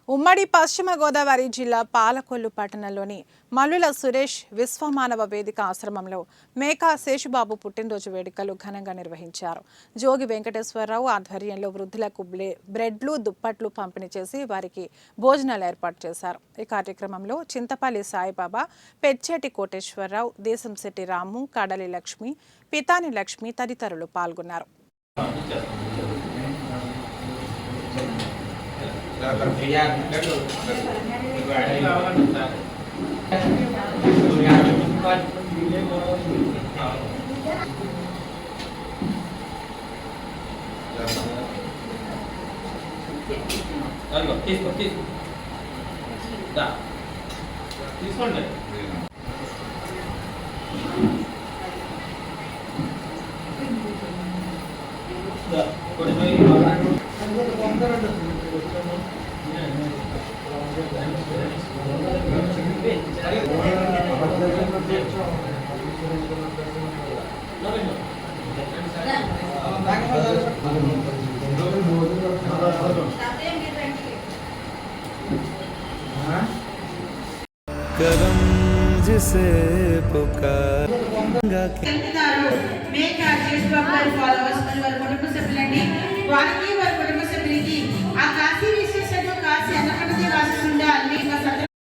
ఉమ్మడి పశ్చిమ గోదావరి జిల్లా పాలకొల్లు పట్టణంలోని మల్లుల సురేష్ విశ్వమానవ వేదిక ఆశ్రమంలో మేకా శేషుబాబు పుట్టినరోజు వేడుకలు ఘనంగా నిర్వహించారు. జోగి వెంకటేశ్వరరావు ఆధ్వర్యంలో వృద్ధులకు బ్రెడ్లు, దుప్పట్లు పంపిణీ చేసి వారికి భోజనాలు ఏర్పాటు చేశారు. ఈ కార్యక్రమంలో చింతపల్లి సాయిబాబా, పెచ్చేటి కోటేశ్వరరావు, దేశంశెట్టి రాము, కడలి లక్ష్మి, పితాని లక్ష్మి తదితరులు పాల్గొన్నారు. తీసుకోండి. करम जिसे पुकार మేకా శేషుబాబు గారి ఫాలోవర్స్ మరియు వారి కుటుంబ సభ్యులండి. వారికి వారి కుటుంబ సభ్యులకి ఆ కాశీ